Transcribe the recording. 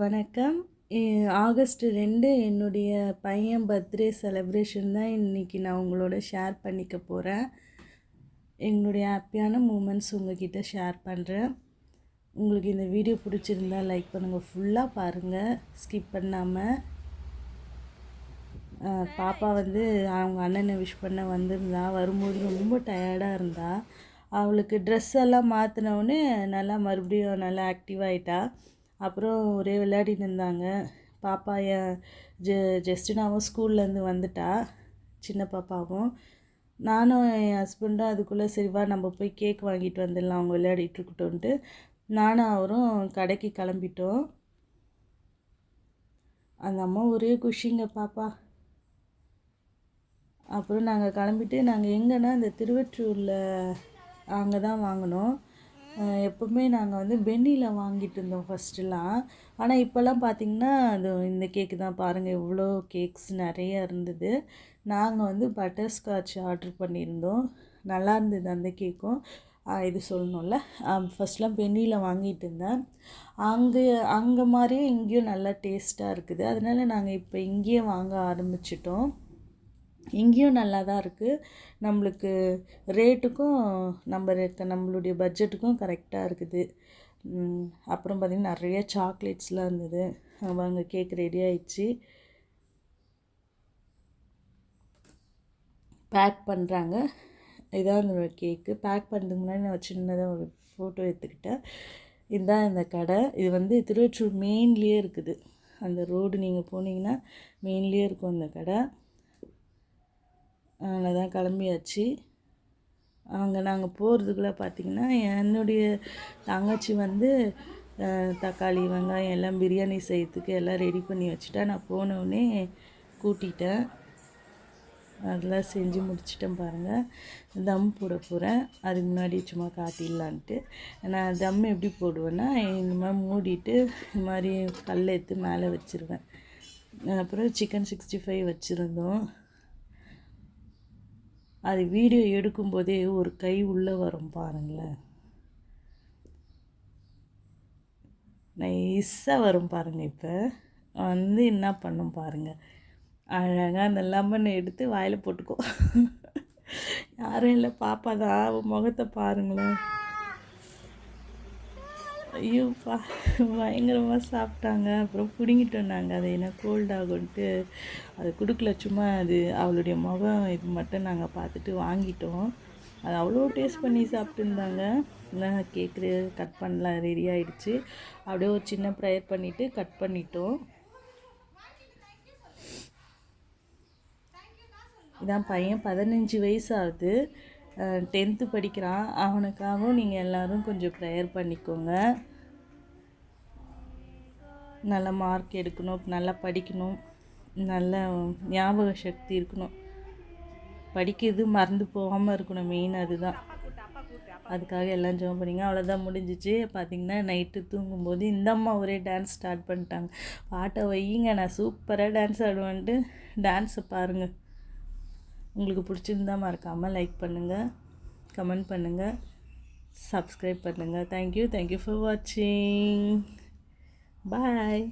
வணக்கம். ஆகஸ்ட் 2 என்னுடைய பையன் பர்த்டே செலிப்ரேஷன் தான் இன்றைக்கி நான் உங்களோட ஷேர் பண்ணிக்க போகிறேன். எங்களுடைய ஹாப்பியான மூமெண்ட்ஸ் உங்கள்கிட்ட ஷேர் பண்ணுறேன். உங்களுக்கு இந்த வீடியோ பிடிச்சிருந்தா லைக் பண்ணுங்கள், ஃபுல்லாக பாருங்கள், ஸ்கிப் பண்ணாமல். பாப்பா அவங்க அண்ணனை விஷ் பண்ண வந்திருந்தா. வரும்போது ரொம்ப டயர்டாக இருந்தா. அவளுக்கு ட்ரெஸ் எல்லாம் மாற்றினவுடனே நல்லா மறுபடியும் நல்லா ஆக்டிவாகிட்டா. அப்புறம் ஒரே விளையாடிட்டு இருந்தாங்க. பாப்பா ஜெஸ்டினாவும் ஸ்கூல்லேருந்து வந்துட்டா, சின்ன பாப்பாவும். நானும் என் ஹஸ்பண்டும் அதுக்குள்ளே சரிவா நம்ம போய் கேக் வாங்கிட்டு வந்துடலாம், அவங்க விளையாடிட்டு இருக்கட்டும்ன்ட்டு நானும் அவரும் கடைக்கு கிளம்பிட்டோம். அந்த அம்மா ஒரே குஷிங்க பாப்பா. அப்புறம் நாங்கள் கிளம்பிட்டு நாங்கள் எங்கன்னா இந்த திருவற்றூரில் அங்கே தான் வாங்கினோம். எப்போவுமே நாங்கள் பென்னியில் வாங்கிட்டு இருந்தோம் ஃபஸ்ட்டுலாம். ஆனால் இப்போல்லாம் பார்த்திங்கன்னா அது இந்த கேக்கு தான் பாருங்கள், இவ்வளோ கேக்ஸ் நிறைய இருந்தது. நாங்கள் பட்டர்ஸ்காட்ச் ஆர்டர் பண்ணியிருந்தோம். நல்லா இருந்தது அந்த கேக்கும். இது சொல்லணும்ல, ஃபஸ்ட்லாம் பென்னியில் வாங்கிட்டு இருந்தேன். அங்கே மாதிரியே இங்கேயும் நல்லா டேஸ்ட்டாக இருக்குது. அதனால் நாங்கள் இப்போ இங்கேயே வாங்க ஆரம்பிச்சிட்டோம். இங்கேயும் நல்லா தான் இருக்குது. நம்மளுக்கு ரேட்டுக்கும் நம்மளுடைய பட்ஜெட்டுக்கும் கரெக்டாக இருக்குது. அப்புறம் பார்த்திங்கன்னா நிறைய சாக்லேட்ஸ்லாம் இருந்தது. அவங்க கேக் ரெடி ஆயிடுச்சு, பேக் பண்ணுறாங்க. இதான் இந்த கேக்கு. பேக் பண்ணுறதுக்கு முன்னாடி நான் சின்னதாக ஒரு ஃபோட்டோ எடுத்துக்கிட்டேன். இதுதான் இந்த கடை. இது திருவற்றூர் மெயின்லேயே இருக்குது. அந்த ரோடு நீங்கள் போனீங்கன்னா மெயின்லேயே இருக்கும் இந்த கடை. அங்கே தான் கிளம்பியாச்சு. அங்கே நாங்கள் போகிறதுக்குள்ளே பார்த்திங்கன்னா என்னுடைய தங்கச்சி தக்காளி வெங்காயம் எல்லாம் பிரியாணி செய்யறதுக்கு எல்லாம் ரெடி பண்ணி வச்சுட்டா. நான் போனவுடனே கூட்டிட்டேன், அதெல்லாம் செஞ்சு முடிச்சிட்டேன். பாருங்கள், தம் போட போகிறேன். அதுக்கு முன்னாடி சும்மா காட்டிடலான்ட்டு. நான் தம் எப்படி போடுவேன்னா, இந்த மாதிரி மூடிட்டு இந்த மாதிரி கல் எடுத்து மேலே வச்சுருவேன். அப்புறம் சிக்கன் 65 வச்சுருந்தோம். அது வீடியோ எடுக்கும்போதே ஒரு கை உள்ளே வரும் பாருங்களேன், நைஸாக வரும் பாருங்கள். இப்போ என்ன பண்ணும் பாருங்கள், அழகாக அந்த லெமனை எடுத்து வாயில் போட்டுக்கோ. யாரும் இல்லை, பாப்பா தான். முகத்தை பாருங்களேன். ஐயோப்பா, பயங்கரமாக சாப்பிட்டாங்க. அப்புறம் பிடுங்கிட்டோம் நாங்கள். அதை என்ன கோல்ட் ஆகும்ன்ட்டு அது கொடுக்கல. சும்மா அது அவளுடைய முகம் இது மட்டும் நாங்கள் பார்த்துட்டு வாங்கிட்டோம். அது அவ்வளோ டேஸ்ட் பண்ணி சாப்பிட்டுருந்தாங்க. கேக்கு கட் பண்ணலாம், ரெடி ஆகிடுச்சு. அப்படியே ஒரு சின்ன ப்ரேயர் பண்ணிவிட்டு கட் பண்ணிட்டோம். இதான் பையன், 15 வயசு ஆகுது, 10th படிக்கிறான். அவனுக்காகவும் நீங்கள் எல்லோரும் கொஞ்சம் ப்ரேயர் பண்ணிக்கோங்க. நல்ல மார்க் எடுக்கணும், நல்லா படிக்கணும், நல்ல ஞாபக சக்தி இருக்கணும், படிக்கிறது மறந்து போகாமல் இருக்கணும், மெயின் அதுதான். அதுக்காக எல்லாம் ஜெபம் பண்ணிங்க. அவ்வளோதான், முடிஞ்சிச்சு. பார்த்திங்கன்னா நைட்டு தூங்கும்போது இந்த அம்மா ஒரே டான்ஸ் ஸ்டார்ட் பண்ணிட்டாங்க. பாட்டை வையுங்க, நான் சூப்பராக டான்ஸ் ஆடுவேன்ட்டு டான்ஸை பாருங்கள். உங்களுக்கு பிடிச்சிருந்தா மறக்காமல் லைக் பண்ணுங்கள், கமெண்ட் பண்ணுங்கள், சப்ஸ்கிரைப் பண்ணுங்கள். தேங்க்யூ ஃபார் வாட்சிங். பாய்.